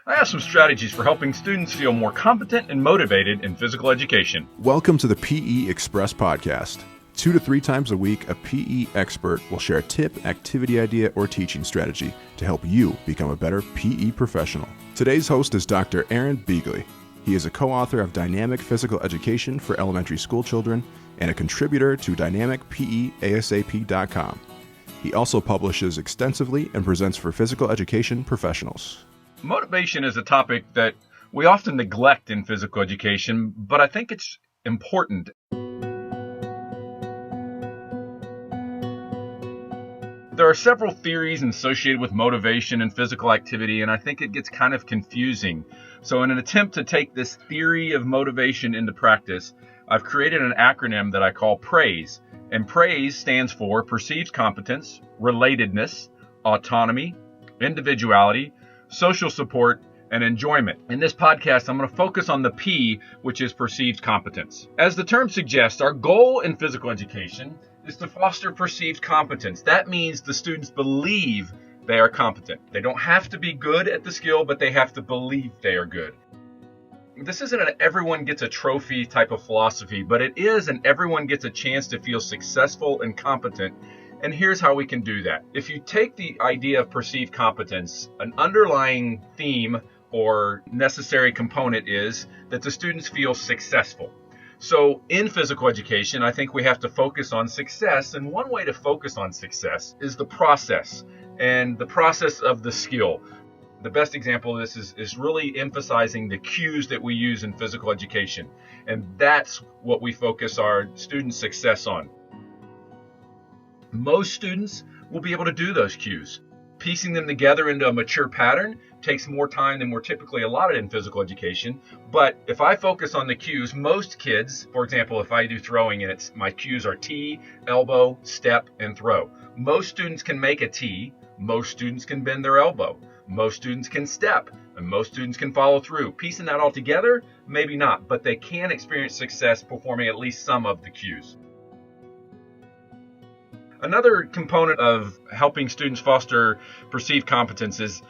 I have some strategies for helping students feel more competent and motivated in physical education. Welcome to the PE Express podcast. 2 to 3 times a week, a PE expert will share a tip, activity idea, or teaching strategy to help you become a better PE professional. Today's host is Dr. Aaron Beagley. He is a co-author of Dynamic Physical Education for Elementary School Children and a contributor to dynamicpeasap.com. He also publishes extensively and presents for physical education professionals. Motivation is a topic that we often neglect in physical education, but I think it's important. There are several theories associated with motivation and physical activity, and I think it gets kind of confusing. So in an attempt to take this theory of motivation into practice, I've created an acronym that I call PRAISE. And PRAISE stands for perceived competence, relatedness, autonomy, individuality, social support, and enjoyment. In this podcast, I'm going to focus on the P, which is perceived competence. As the term suggests, our goal in physical education is to foster perceived competence. That means the students believe they are competent. They don't have to be good at the skill, but they have to believe they are good. This isn't an everyone gets a trophy type of philosophy, but it is an everyone gets a chance to feel successful and competent. And here's how we can do that. If you take the idea of perceived competence, an underlying theme or necessary component is that the students feel successful. So in physical education, I think we have to focus on success. And one way to focus on success is the process and the process of the skill. The best example of this is really emphasizing the cues that we use in physical education. And that's what we focus our student success on. Most students will be able to do those cues. Piecing them together into a mature pattern takes more time than we're typically allotted in physical education. But if I focus on the cues, most kids, for example, if I do throwing and my cues are T, elbow, step, and throw. Most students can make a T. Most students can bend their elbow. Most students can step, and most students can follow through. Piecing that all together, maybe not, but they can experience success performing at least some of the cues. Another component of helping students foster perceived competence is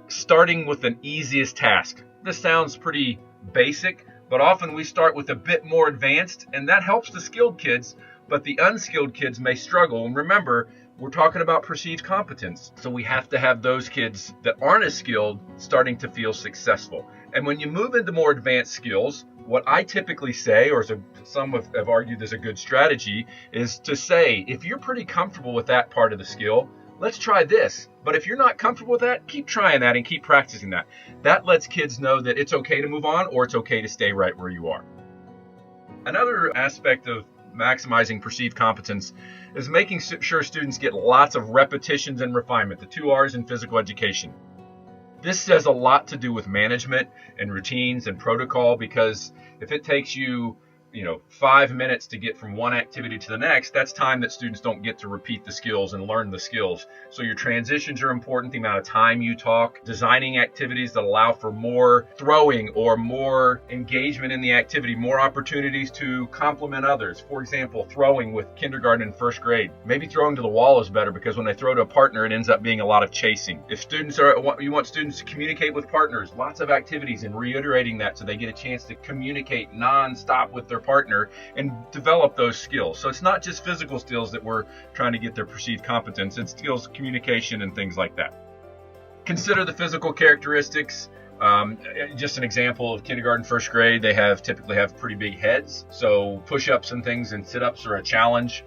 starting with an easiest task. This sounds pretty basic, but often we start with a bit more advanced, and that helps the skilled kids, but the unskilled kids may struggle. And remember, we're talking about perceived competence, so we have to have those kids that aren't as skilled starting to feel successful. And when you move into more advanced skills, what I typically say, or some have argued is a good strategy, is to say, if you're pretty comfortable with that part of the skill, let's try this. But if you're not comfortable with that, keep trying that and keep practicing that. That lets kids know that it's okay to move on or it's okay to stay right where you are. Another aspect of maximizing perceived competence is making sure students get lots of repetitions and refinement, the 2 R's in physical education. This has a lot to do with management and routines and protocol, because if it takes you 5 minutes to get from one activity to the next, that's time that students don't get to repeat the skills and learn the skills. So your transitions are important, the amount of time you talk, designing activities that allow for more throwing or more engagement in the activity, more opportunities to compliment others. For example, throwing with kindergarten and first grade. Maybe throwing to the wall is better, because when they throw to a partner, it ends up being a lot of chasing. If you want students to communicate with partners, lots of activities and reiterating that so they get a chance to communicate nonstop with their partner and develop those skills. So it's not just physical skills that we're trying to get their perceived competence, it's skills, communication, and things like that. Consider the physical characteristics. Just an example of kindergarten, first grade, they typically have pretty big heads. So push-ups and things and sit-ups are a challenge.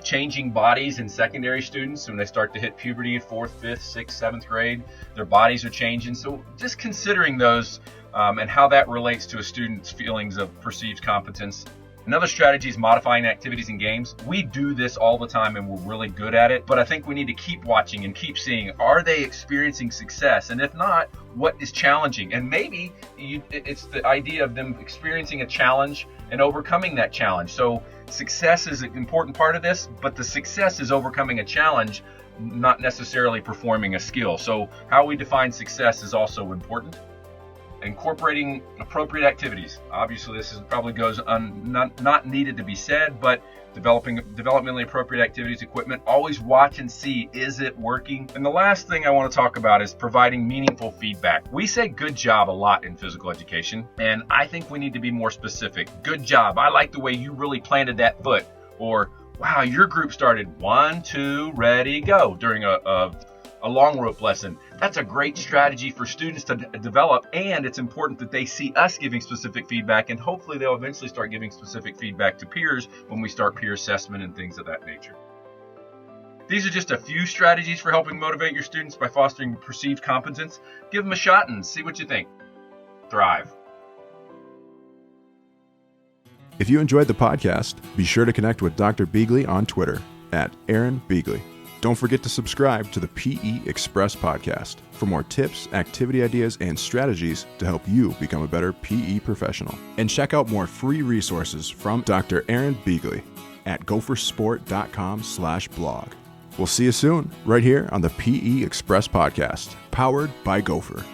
Changing bodies in secondary students, when they start to hit puberty, 4th, 5th, 6th, 7th grade, their bodies are changing. So just considering those and how that relates to a student's feelings of perceived competence. Another strategy is modifying activities and games. We do this all the time and we're really good at it, but I think we need to keep watching and keep seeing, are they experiencing success? And if not, what is challenging? And maybe it's the idea of them experiencing a challenge and overcoming that challenge. So success is an important part of this, but the success is overcoming a challenge, not necessarily performing a skill. So how we define success is also important. incorporating appropriate activities. Obviously, this probably goes not needed to be said, but developing developmentally appropriate activities, equipment. Always watch and see, is it working? And the last thing I want to talk about is providing meaningful feedback. We say good job a lot in physical education, and I think we need to be more specific. Good job. I like the way you really planted that foot. Or, wow, your group started 1, 2, ready, go during a long rope lesson. That's a great strategy for students to develop, and it's important that they see us giving specific feedback, and hopefully they'll eventually start giving specific feedback to peers when we start peer assessment and things of that nature. These are just a few strategies for helping motivate your students by fostering perceived competence. Give them a shot and see what you think. Thrive. If you enjoyed the podcast, be sure to connect with Dr. Beagley on Twitter @AaronBeagley. Don't forget to subscribe to the PE Express podcast for more tips, activity ideas, and strategies to help you become a better PE professional. And check out more free resources from Dr. Aaron Beagley at gophersport.com/blog. We'll see you soon, right here on the PE Express podcast, powered by Gopher.